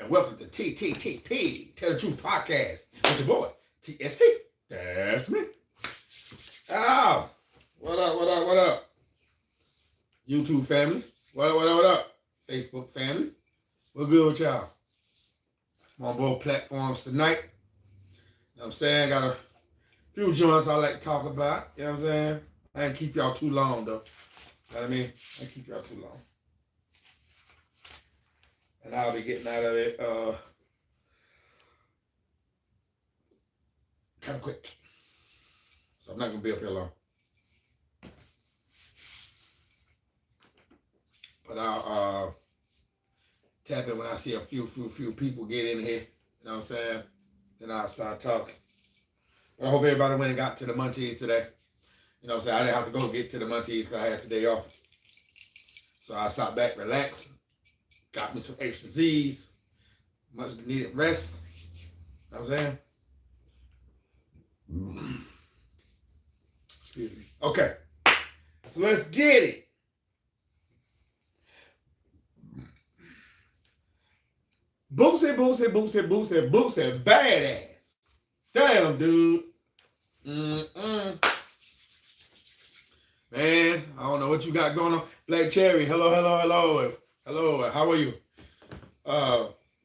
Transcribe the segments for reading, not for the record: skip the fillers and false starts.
And welcome to TTTP, Tell the Truth Podcast with your boy, TST. That's me. Oh, what up, what up, what up? YouTube family. What up, what up, what up? Facebook family. We're good with y'all. I'm on both platforms tonight. You know what I'm saying? Got a few joints I like to talk about. You know what I'm saying? I ain't keep y'all too long, though. You know what I mean? I ain't keep y'all too long. And I'll be getting out of it kind of quick. So I'm not going to be up here long. But I'll tap in when I see a few people get in here. You know what I'm saying? Then I'll start talking. But I hope everybody went and got to the Montees today. You know what I'm saying? I didn't have to go get to the Montees because I had today off. So I sat back, relaxed, got me some extra Z's, much needed rest. You know what I'm saying? Excuse me. Okay. So let's get it. Boosie, badass. Damn, dude. Man, I don't know what you got going on. Black Cherry, hello. Hello, how are you?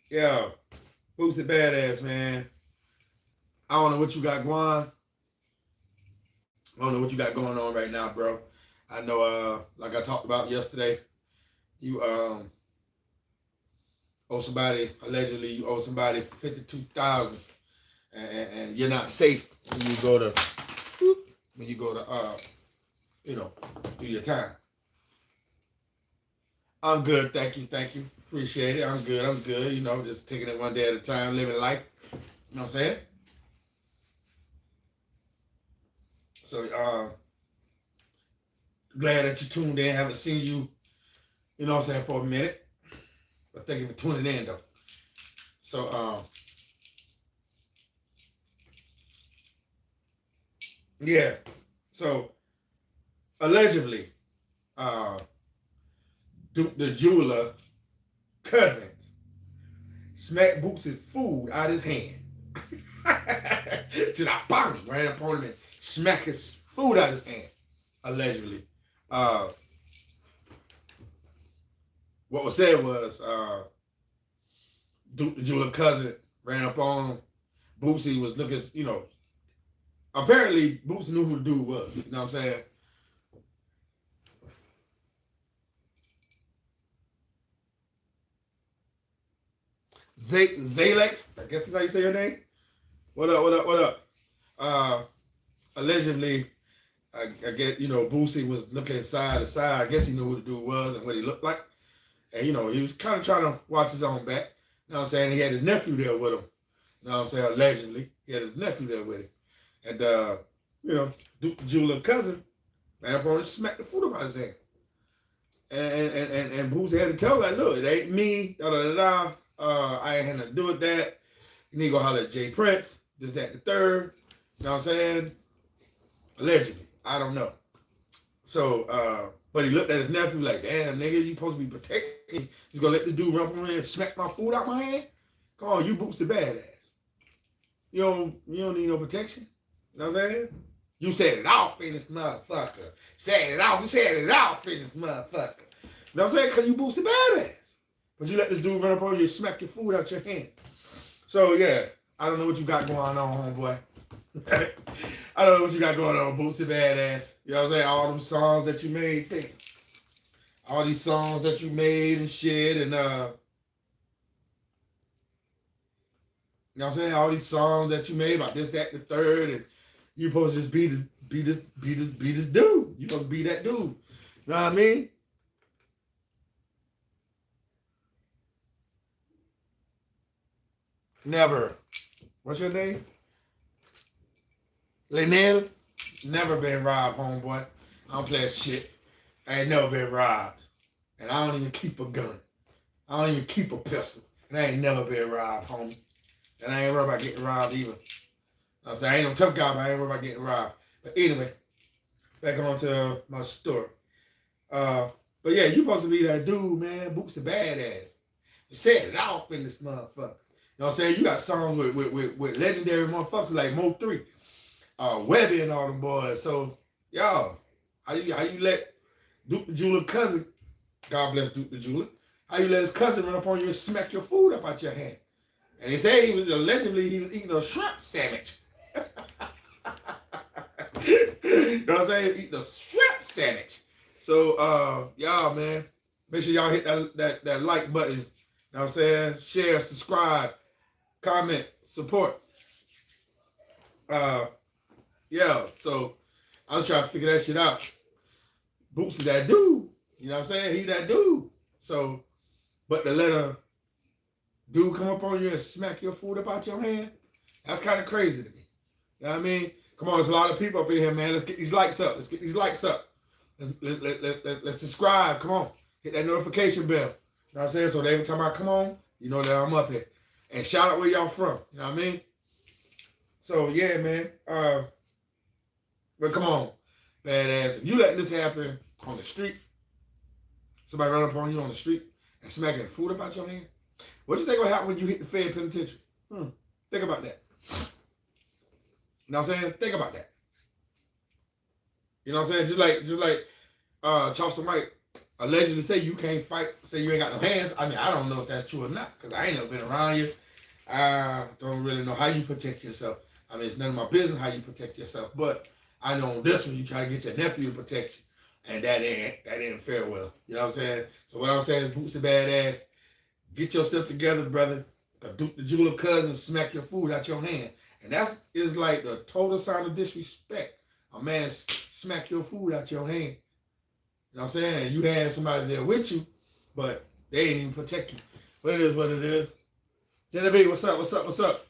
Yeah, Boosie badass, man. I don't know what you got going. I don't know what you got going on right now, bro. I know, like I talked about yesterday, you owe somebody, allegedly you owe somebody $52,000, and you're not safe when you go to you know, do your time. I'm good, thank you, appreciate it. I'm good, you know, just taking it one day at a time, living life. You know what I'm saying? So glad that you tuned in. Haven't seen you, you know what I'm saying, for a minute. But thank you for tuning in though. So yeah. So allegedly, Duke the Jeweler cousins smacked Boosie's food out his hand. Just bang, ran up on him and smacked his food out his hand. Allegedly. What was said was Duke the Jeweler cousin ran up on him. Boosie was looking, you know, apparently Boosie knew who the dude was. You know what I'm saying? Zalex, I guess that's how you say your name. What up? Allegedly, I guess, you know, Boosie was looking side to side. I guess he knew who the dude was and what he looked like. And, you know, he was kind of trying to watch his own back. You know what I'm saying? He had his nephew there with him. You know what I'm saying? Allegedly. He had his nephew there with him. And, you know, Duke the Jeweler cousin ran up on him, smacked the food out his hand. And Boosie had to tell him, like, look, it ain't me, I ain't had nothing to do with that. You need to go holler at Jay Prince, this, that, the third. You know what I'm saying? Allegedly. I don't know. So, but he looked at his nephew like, damn, nigga, you supposed to be protecting me. He's gonna let the dude run up on me and smack my food out my hand? Come on, you Boosie badass. You don't need no protection. You know what I'm saying? You said it off in this motherfucker. You said it off in this motherfucker. You know what I'm saying? Because you Boosie badass. But you let this dude run up on you and smack your food out your hand. So, yeah, I don't know what you got going on, homeboy. I don't know what you got going on, Boosie badass. You know what I'm saying? All them songs that you made, all these songs that you made and shit, and you know what I'm saying? All these songs that you made about this, that, the third, and you supposed to just be this dude. You supposed to be that dude. You know what I mean? Never. What's your name? Linnell? Never been robbed, homeboy. I don't play that shit. I ain't never been robbed. And I don't even keep a gun. I don't even keep a pistol. And I ain't never been robbed, homie. And I ain't worried about getting robbed either. I'm saying I ain't no tough guy, but I ain't worried about getting robbed. But anyway, back on to my story. But yeah, you supposed to be that dude, man. Boots the badass. Set it off in this motherfucker. You know what I'm saying? You got songs with legendary motherfuckers like Mo 3, Webby and all them boys. So, y'all, how you let Duke the Jeweler cousin, God bless Duke the Jeweler, how you let his cousin run up on you and smack your food up out your hand? And they say he was eating a shrimp sandwich. You know what I'm saying? Eating a shrimp sandwich. So, y'all, man, make sure y'all hit that like button. You know what I'm saying? Share, subscribe, comment, support. Yeah, so I was trying to figure that shit out. Bootsy that dude. You know what I'm saying? He that dude. So, but to let a dude come up on you and smack your food up out your hand, that's kind of crazy to me. You know what I mean? Come on, there's a lot of people up in here, man. Let's get these likes up. Let's get these likes up. Let's subscribe. Come on. Hit that notification bell. You know what I'm saying? So that every time I come on, you know that I'm up here. And shout out where y'all from. You know what I mean? So, yeah, man. But come on, badass. If you letting this happen on the street, somebody run up on you on the street and smacking food up out your hand, what do you think will happen when you hit the Fed penitentiary? Think about that. You know what I'm saying? Think about that. You know what I'm saying? Just like Charleston White allegedly say you can't fight, say you ain't got no hands. I mean, I don't know if that's true or not, because I ain't never been around you. I don't really know how you protect yourself. I mean, it's none of my business how you protect yourself, but I know on this one you try to get your nephew to protect you, and that ain't fair well. You know what I'm saying? So what I'm saying is, Bootsy badass, get your stuff together, brother. Duke the Jeweler cousin smack your food out your hand, and that is like the total sign of disrespect. A man smack your food out your hand. You know what I'm saying? And you had somebody there with you, but they ain't even protect you. But it is what it is. Genevieve, what's up? What's up? What's up?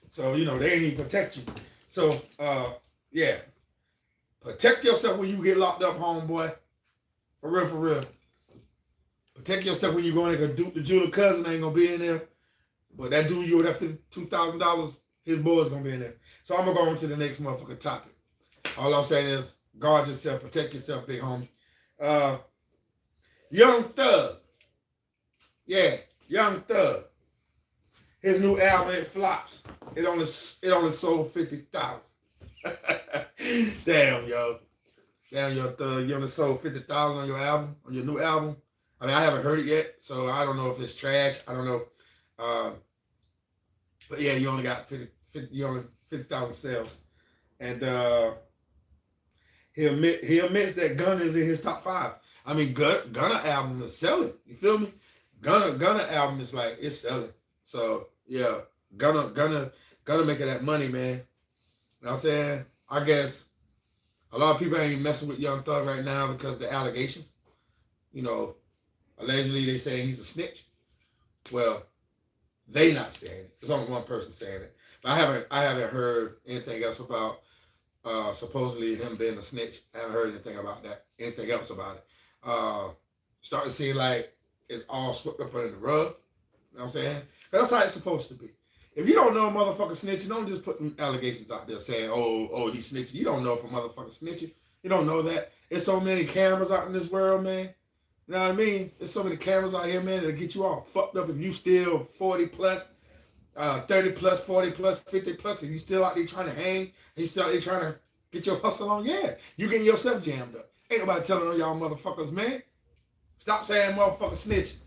So, you know, they ain't even protect you. So, yeah. Protect yourself when you get locked up, homeboy. For real, for real. Protect yourself when you go in there, because Duke the Jeweler cousin ain't going to be in there. But that dude you owe that $52,000, his boy's going to be in there. So I'm going to go on to the next motherfucking topic. All I'm saying is, guard yourself, protect yourself, big homie. Young Thug. Yeah, Young Thug. His new album, It Flops. It only sold 50,000. Damn, yo. Damn, Young Thug. You only sold 50,000 on your album, on your new album. I mean, I haven't heard it yet, so I don't know if it's trash. I don't know. But yeah, you only got 50,000 sales. And he admits that Gunna is in his top 5. I mean, Gunna album is selling. You feel me? Gunna album is like, it's selling. So yeah, Gunna making that money, man. You know what I'm saying? I guess a lot of people ain't messing with Young Thug right now because of the allegations. You know, allegedly they saying he's a snitch. Well, they not saying it. There's only one person saying it. But I haven't heard anything else about supposedly him being a snitch. I haven't heard anything about that. Anything else about it. Starting to seem like it's all swept up under the rug. You know what I'm saying? That's how it's supposed to be. If you don't know a motherfucker snitching, don't just put allegations out there saying, oh, he's snitching. You don't know if a motherfucker snitching. You don't know that. There's so many cameras out in this world, man. You know what I mean? There's so many cameras out here, man, that'll get you all fucked up if you still 40 plus, 30 plus, 40 plus, 50 plus, and you still out there trying to hang, and you still out there trying to get your hustle on. Yeah, you getting yourself jammed up. Ain't nobody telling on y'all motherfuckers, man. Stop saying motherfucker snitching.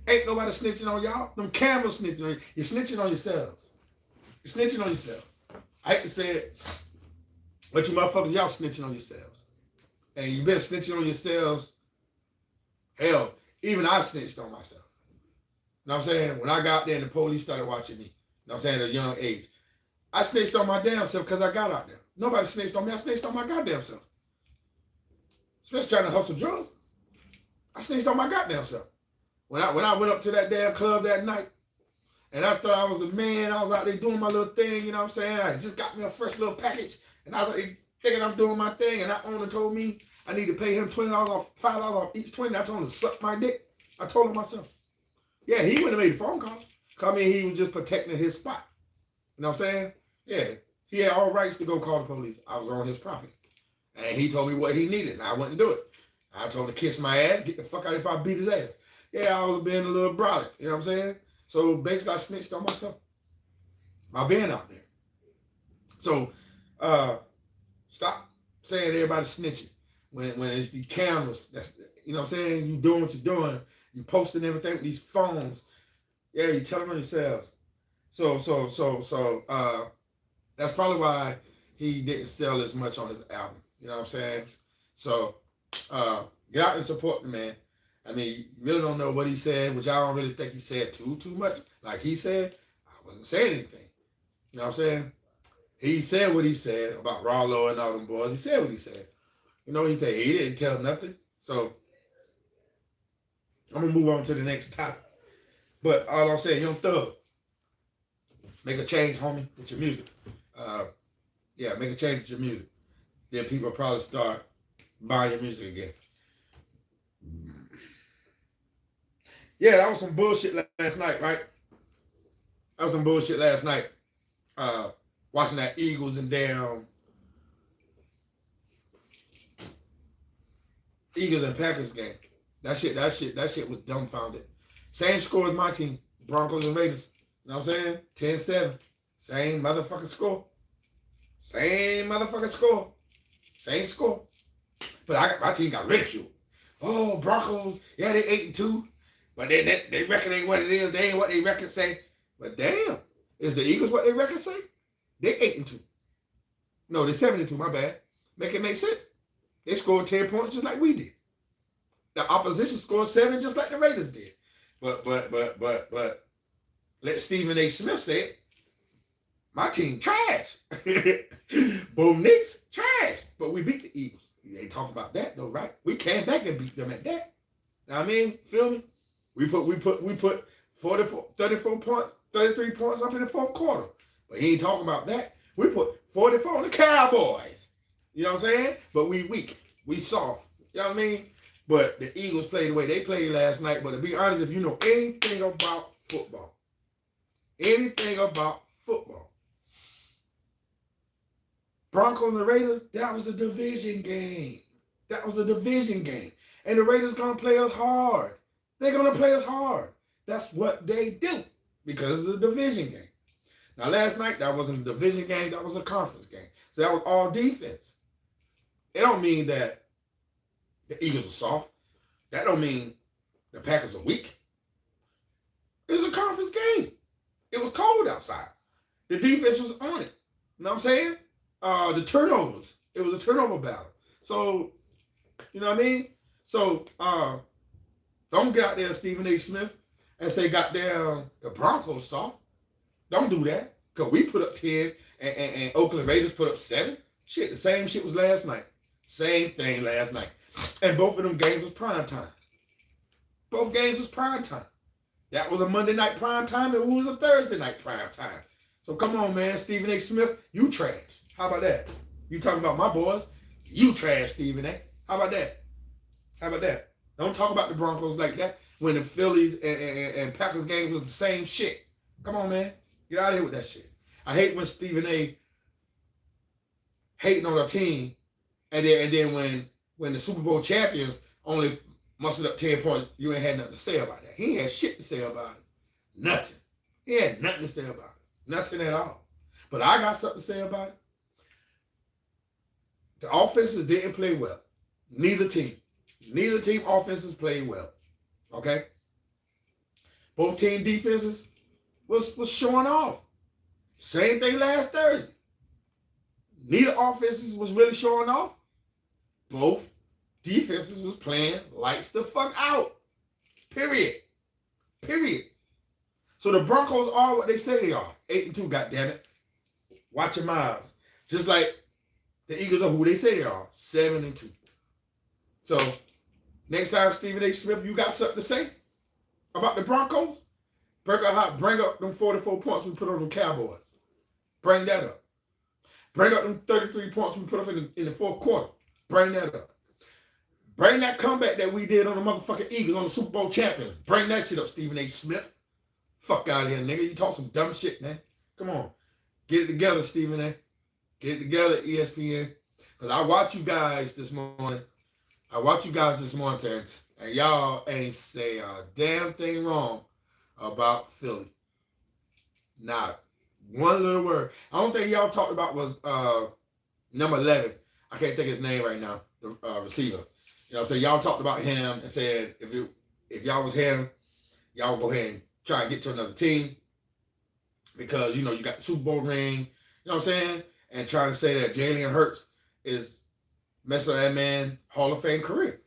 Ain't nobody snitching on y'all. Them cameras snitching on you. You're snitching on yourselves. You're snitching on yourselves. I hate to say it, but you motherfuckers, y'all snitching on yourselves. And you been snitching on yourselves. Hell, even I snitched on myself. You know what I'm saying? When I got there and the police started watching me, you know what I'm saying, at a young age, I snitched on my damn self because I got out there. Nobody snitched on me. I snitched on my goddamn self. Especially trying to hustle drugs. I snitched on my goddamn self. When I went up to that damn club that night, and I thought I was the man, I was out there doing my little thing, you know what I'm saying? I just got me a fresh little package, and I was like, thinking I'm doing my thing, and that owner told me I need to pay him $20 off, $5 off each 20. I told him to suck my dick. I told him myself. Yeah, he wouldn't have made a phone call. I mean, he was just protecting his spot. You know what I'm saying? Yeah, he had all rights to go call the police. I was on his property. And he told me what he needed, and I went and do it. I told him to kiss my ass, get the fuck out if I beat his ass. yeah, I was being a little brolic. You know what I'm saying? So basically, I snitched on myself by being out there. So stop saying everybody's snitching when it's the cameras. That's you know what I'm saying. You doing what you're doing. You posting everything with these phones. Yeah, you telling on yourselves. So that's probably why he didn't sell as much on his album. You know what I'm saying? So get out and support the man. I mean, you really don't know what he said, which I don't really think he said too much. Like he said, I wasn't saying anything. You know what I'm saying? He said what he said about Rollo and all them boys. He said what he said. You know, he said he didn't tell nothing. So I'm gonna move on to the next topic. But all I'm saying, Young Thug, make a change, homie, with your music. Uh, yeah, make a change with your music. Then people probably start buying your music again. Yeah, that was some bullshit last night, right? That was some bullshit last night. Uh, Watching that Eagles and damn Eagles and Packers game. That shit was dumbfounded. Same score as my team, Broncos and Raiders. You know what I'm saying? 10-7. Same motherfucking score. Same motherfucking score. Same score. But my team got ridiculed. Oh, Broncos, yeah, they 8-2. But they reckon ain't what it is. They ain't what they reckon say. But damn, is the Eagles what they reckon say? They 8-2. No, they 7-2, my bad. Make it make sense. They scored 10 points just like we did. The opposition scored 7 just like the Raiders did. But let Stephen A. Smith say it. My team trash. Bo Nix trash. But we beat the Eagles. You ain't talking about that though, right? We came back and beat them at that. Now I mean, feel me? We put 34 points, 33 points up in the fourth quarter. But he ain't talking about that. We put 44 on the Cowboys. You know what I'm saying? But we weak. We soft. You know what I mean? But the Eagles played the way they played last night. But to be honest, if you know anything about football, Broncos and Raiders, that was a division game. And the Raiders going to play us hard. They're going to play us hard. That's what they do because of the division game. Now, last night, that wasn't a division game. That was a conference game. So that was all defense. It don't mean that the Eagles are soft. That don't mean the Packers are weak. It was a conference game. It was cold outside. The defense was on it. You know what I'm saying? The turnovers. It was a turnover battle. So, you know what I mean? So, don't get out there, Stephen A. Smith, and say, goddamn, the Broncos soft. Don't do that. Because we put up 10 and Oakland Raiders put up 7. Shit, the same shit was last night. Same thing last night. And both of them games was prime time. Both games was prime time. That was a Monday night prime time and it was a Thursday night prime time. So come on, man. Stephen A. Smith, you trash. How about that? You talking about my boys? You trash, Stephen A. How about that? How about that? Don't talk about the Broncos like that when the Phillies and Packers game was the same shit. Come on, man. Get out of here with that shit. I hate when Stephen A. hating on our team and then when the Super Bowl champions only mustered up 10 points, you ain't had nothing to say about that. He ain't had shit to say about it. Nothing. He had nothing to say about it. Nothing at all. But I got something to say about it. The offenses didn't play well. Neither team offenses played well. Okay? Both team defenses was showing off. Same thing last Thursday. Neither offenses was really showing off. Both defenses was playing lights the fuck out. Period. So the Broncos are what they say they are. 8-2, goddammit. Watch your mouths. Just like the Eagles are who they say they are. 7-2. So next time, Stephen A. Smith, you got something to say about the Broncos? Bring up them 44 points we put on the Cowboys. Bring that up. Bring up them 33 points we put up in the fourth quarter. Bring that up. Bring that comeback that we did on the motherfucking Eagles on the Super Bowl champions. Bring that shit up, Stephen A. Smith. Fuck out of here, nigga. You talk some dumb shit, man. Come on. Get it together, Stephen A. Get it together, ESPN. Because I watched you guys this morning. And y'all ain't say a damn thing wrong about Philly. Not one little word. I don't think y'all talked about was number 11. I can't think of his name right now. The receiver. You know, so y'all talked about him and said if y'all was him, y'all go ahead and try and get to another team because you know you got the Super Bowl ring. You know what I'm saying? And trying to say that Jalen Hurts is messing up that man Hall of Fame career.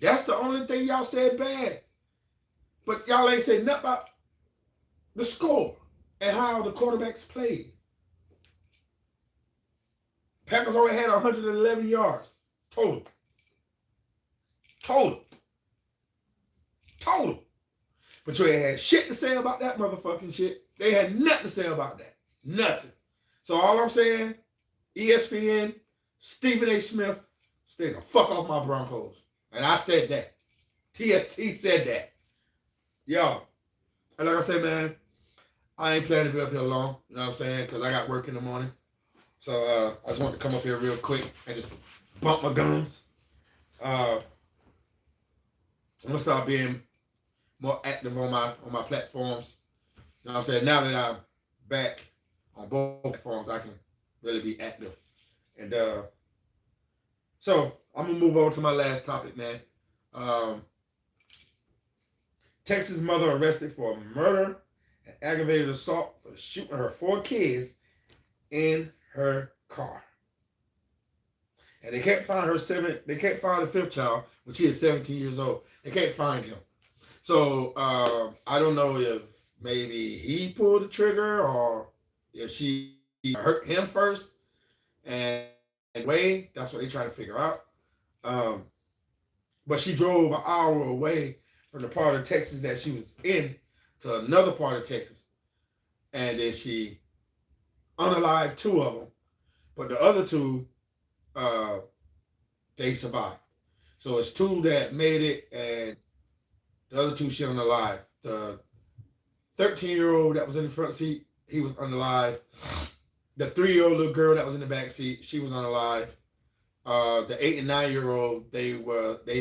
That's the only thing y'all said bad. But y'all ain't said nothing about the score and how the quarterbacks played. Packers only had 111 yards total. Total. Total. But you ain't had shit to say about that motherfucking shit. They had nothing to say about that. Nothing. So all I'm saying, ESPN, Stephen A. Smith, stay the fuck off my Broncos. And I said that. TST said that. Yo. And like I said, man, I ain't planning to be up here long. You know what I'm saying? Because I got work in the morning. So I just want to come up here real quick and just bump my gums. I'm gonna start being more active on my platforms. You know what I'm saying? Now that I'm back on both platforms, I can really be active. And so I'm gonna move on to my last topic, man. Texas mother arrested for murder and aggravated assault for shooting her 4 kids in her car. And they can't find they can't find the 5th child when she is 17 years old. They can't find him. So I don't know if maybe he pulled the trigger or if she hurt him first and way. That's what they try to figure out. But she drove an hour away from the part of Texas that she was in to another part of Texas. And then she unalived 2 of them. But the other 2, they survived. So it's 2 that made it, and the other 2 she unalived. The 13-year-old that was in the front seat, he was unalive. The 3-year-old little girl that was in the back seat, she was unalive. The 8 and 9-year-old, they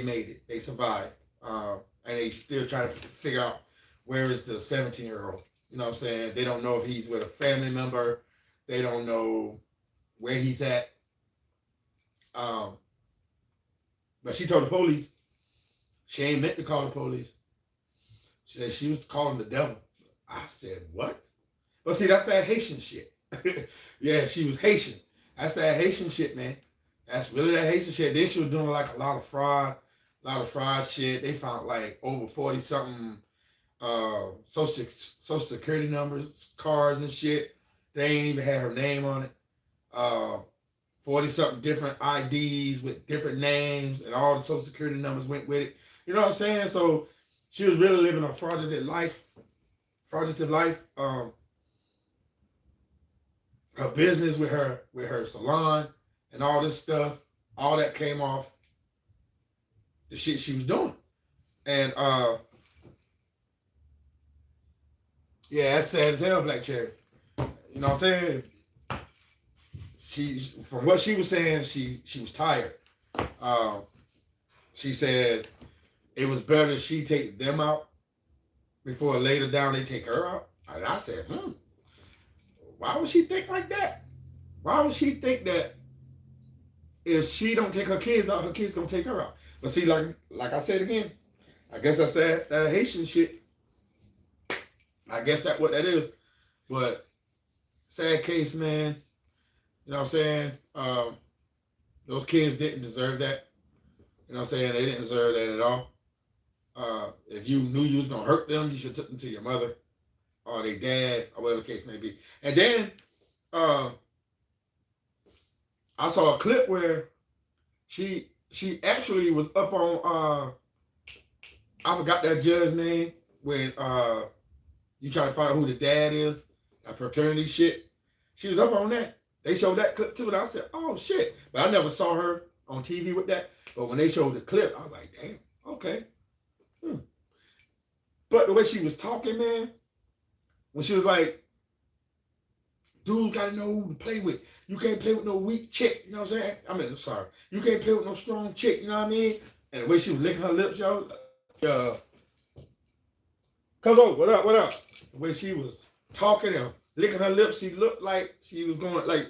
made it. They survived. And they still try to figure out where is the 17-year-old. You know what I'm saying? They don't know if he's with a family member. They don't know where he's at. But she told the police she ain't meant to call the police. She said she was calling the devil. I said, what? But see, that's that Haitian shit. Yeah, she was Haitian. That's that Haitian shit, man. That's really that Haitian shit. Then she was doing like a lot of fraud shit. They found like over 40 something social security numbers, cars and shit. They ain't even had her name on it. 40 something different IDs with different names, and all the social security numbers went with it. You know what I'm saying? So she was really living a fraudulent life. Her business with her salon and all this stuff, all that came off the shit she was doing. And yeah, that's sad as hell, Black Cherry. You know what I'm saying? From what she was saying, she was tired. She said it was better she take them out before later down they take her out. And I said, why would she think like that? Why would she think that if she don't take her kids out, her kids gonna take her out? But see, like I said again, I guess that's that Haitian shit. I guess that's what that is. But sad case, man. You know what I'm saying? Those kids didn't deserve that. You know what I'm saying? They didn't deserve that at all. If you knew you was gonna hurt them, you should have took them to your mother or their dad or whatever the case may be. And then I saw a clip where she actually was up on I forgot that judge's name when you try to find out who the dad is, that paternity shit. She was up on that. They showed that clip too, and I said, oh shit. But I never saw her on TV with that. But when they showed the clip, I was like, damn, okay. But the way she was talking, man, when she was like, dudes gotta know who to play with. You can't play with no weak chick, you know what I'm saying? I mean, sorry. You can't play with no strong chick, you know what I mean? And the way she was licking her lips, yo, uh, cuz what up, what up? The way she was talking and licking her lips, she looked like she was going like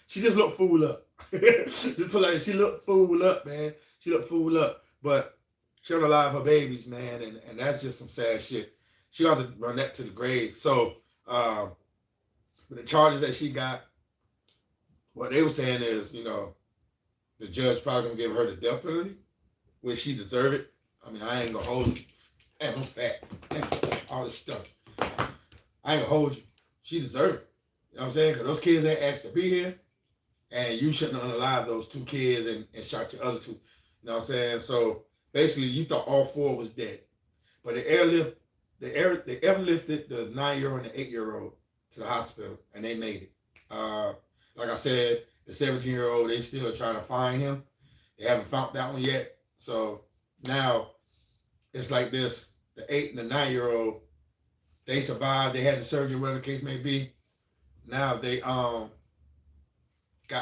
she just looked fool up. Just put like she looked fool up, man. She looked fool up. But she unalived her babies, man, and that's just some sad shit. She got to run that to the grave. So the charges that she got, what they were saying is, the judge probably gonna give her the death penalty, which she deserve it. I mean, I ain't gonna hold you. Damn, I'm fat. Damn, all this stuff. I ain't gonna hold you. She deserve it. You know what I'm saying? Because those kids ain't asked to be here, and you shouldn't have unalived those two kids and shot your other two. You know what I'm saying? So basically, you thought all four was dead, but they airlifted the 9-year-old and the 8-year-old to the hospital, and they made it. Like I said, the 17-year-old, they still trying to find him. They haven't found that one yet. So now it's like this: the 8 and the 9-year-old, they survived. They had the surgery, whatever the case may be. Now they got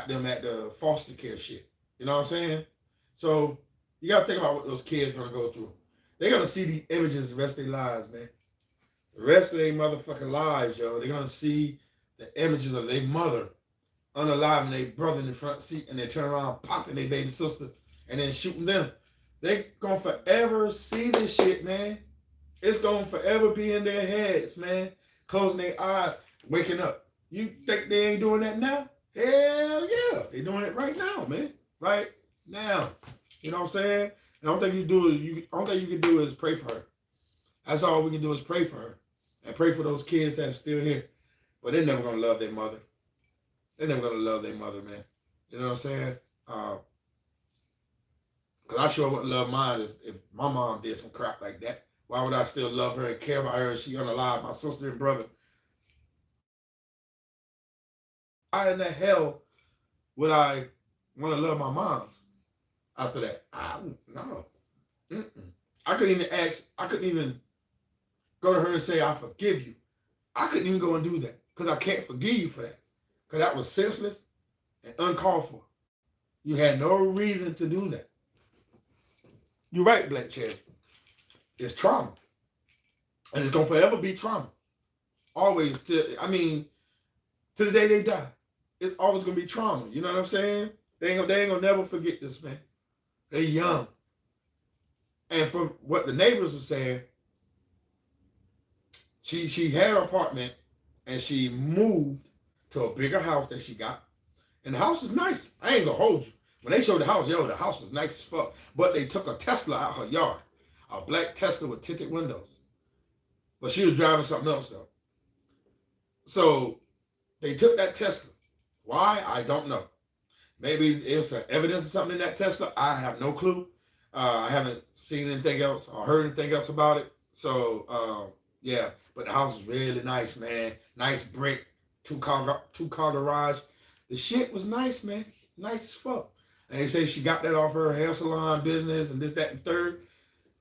them at the foster care shit. You know what I'm saying? So you gotta think about what those kids gonna go through. They're gonna see the images the rest of their lives, man. The rest of their motherfucking lives, yo. They're gonna see the images of their mother unaliving their brother in the front seat, and they turn around popping their baby sister and then shooting them. They gonna forever see this shit, man. It's gonna forever be in their heads, man. Closing their eyes, waking up. You think they ain't doing that now? Hell yeah, they doing it right now, man. Right now. You know what I'm saying? And the only thing you can do is pray for her. That's all we can do is pray for her. And pray for those kids that's still here. But they're never gonna love their mother. They're never gonna love their mother, man. You know what I'm saying? Cause I sure wouldn't love mine if my mom did some crap like that. Why would I still love her and care about her if she unalive my sister and brother? Why in the hell would I want to love my moms after that? No. Mm-mm. I couldn't even go to her and say, I forgive you. I couldn't even go and do that because I can't forgive you for that. Because that was senseless and uncalled for. You had no reason to do that. You're right, Black Cherry. It's trauma. And it's going to forever be trauma. Always. To the day they die. It's always going to be trauma. You know what I'm saying? They ain't going to never forget this, man. They're young. And from what the neighbors were saying, she had her apartment and she moved to a bigger house that she got. And the house is nice. I ain't going to hold you. When they showed the house, the house was nice as fuck. But they took a Tesla out her yard. A black Tesla with tinted windows. But she was driving something else, though. So they took that Tesla. Why? I don't know. Maybe it's some evidence of something in that Tesla. I have no clue. I haven't seen anything else or heard anything else about it. So, yeah. But the house is really nice, man. Nice brick, two-car garage. The shit was nice, man. Nice as fuck. And they say she got that off her hair salon business and this, that, and third.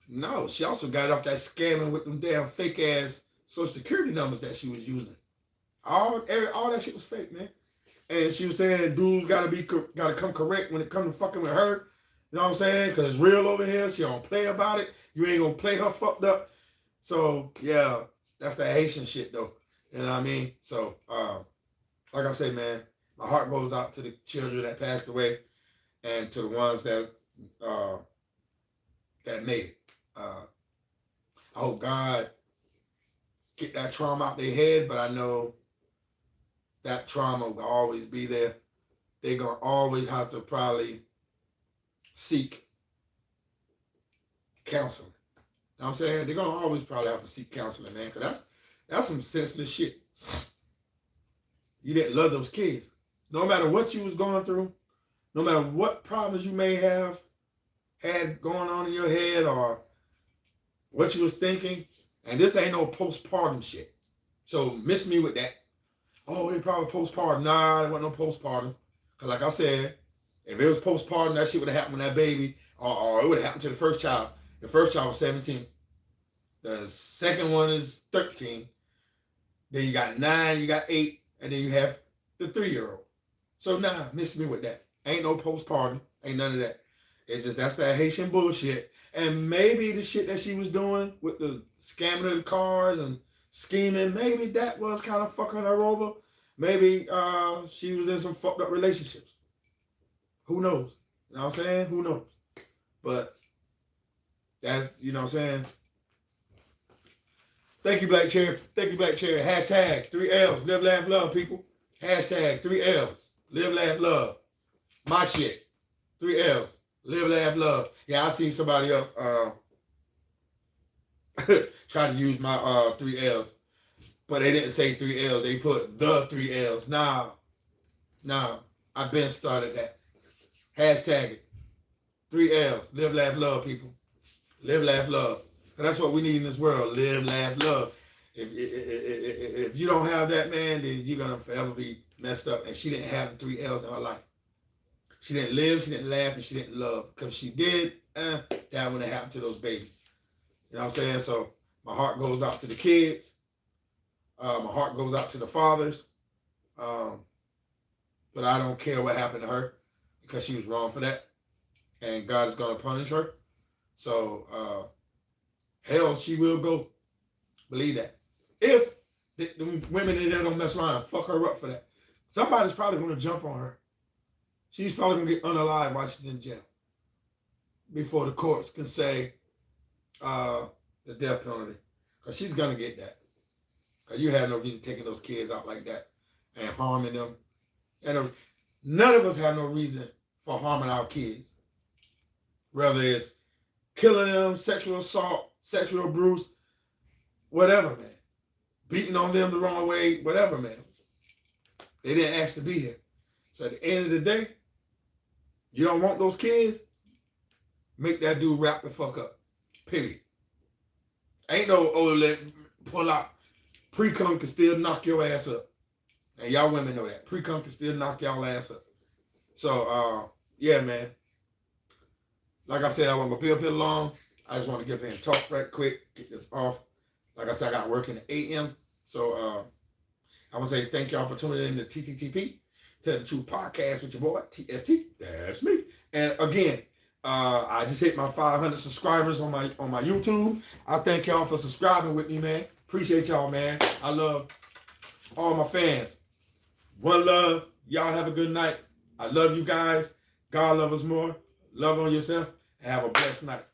No, she also got it off that scamming with them damn fake-ass Social Security numbers that she was using. All that shit was fake, man. And she was saying dudes gotta come correct when it comes to fucking with her. You know what I'm saying? Because it's real over here. She don't play about it. You ain't gonna play her fucked up. So, yeah, that's that Haitian shit, though. You know what I mean? So, like I say, man, my heart goes out to the children that passed away and to the ones that made it. I hope God get that trauma out their head, but I know that trauma will always be there. They're going to always have to probably seek counseling. You know what I'm saying? They're going to always probably have to seek counseling, man, because that's some senseless shit. You didn't love those kids. No matter what you was going through, no matter what problems you may have had going on in your head or what you was thinking, and this ain't no postpartum shit. So miss me with that. Oh, it probably postpartum. Nah, it wasn't no postpartum. Because like I said, if it was postpartum, that shit would have happened with that baby, or it would have happened to the first child. The first child was 17. The second one is 13. Then you got 9, you got 8, and then you have the 3-year-old. So nah, miss me with that. Ain't no postpartum. Ain't none of that. It's just that's that Haitian bullshit. And maybe the shit that she was doing with the scamming of the cars and scheming, maybe that was kind of fucking her over. Maybe she was in some fucked up relationships. Who knows? You know what I'm saying? Who knows? But that's, you know what I'm saying? Thank you, Black Cherry. Thank you, Black Cherry. Hashtag 3Ls. Live, laugh, love, people. Hashtag 3Ls. Live, laugh, love. My shit. 3Ls. Live, laugh, love. Yeah, I seen somebody else try to use my 3Ls. But they didn't say 3Ls. They put the 3Ls. Nah. I've been started that. Hashtag it. 3Ls. Live, laugh, love, people. Live, laugh, love. And that's what we need in this world. Live, laugh, love. If you don't have that, man, then you're going to forever be messed up. And she didn't have the 3Ls in her life. She didn't live, she didn't laugh, and she didn't love. Because if she did, that wouldn't have happened to those babies. You know what I'm saying? So my heart goes out to the kids. My heart goes out to the fathers. But I don't care what happened to her because she was wrong for that. And God is going to punish her. So, hell, she will go. Believe that. If the women in there don't mess around and fuck her up for that, somebody's probably going to jump on her. She's probably going to get unalived while she's in jail before the courts can say the death penalty. Because she's going to get that. Because you have no reason taking those kids out like that and harming them. And none of us have no reason for harming our kids. Whether it's killing them, sexual assault, sexual abuse, whatever, man. Beating on them the wrong way, whatever, man. They didn't ask to be here. So at the end of the day, you don't want those kids, make that dude wrap the fuck up. Period. Ain't no, let pull out. Pre-cum can still knock your ass up. And y'all women know that. Pre-cum can still knock y'all ass up. So, yeah, man. Like I said, I won't go be up here long. I just want to get up here and talk right quick, get this off. Like I said, I got work in the AM. So I want to say thank y'all for tuning in to TTTP, Tell the Truth Podcast with your boy, TST. That's me. And again, I just hit my 500 subscribers on my YouTube. I thank y'all for subscribing with me, man. Appreciate y'all, man. I love all my fans. One love. Y'all have a good night. I love you guys. God love us more. Love on yourself. And have a blessed night.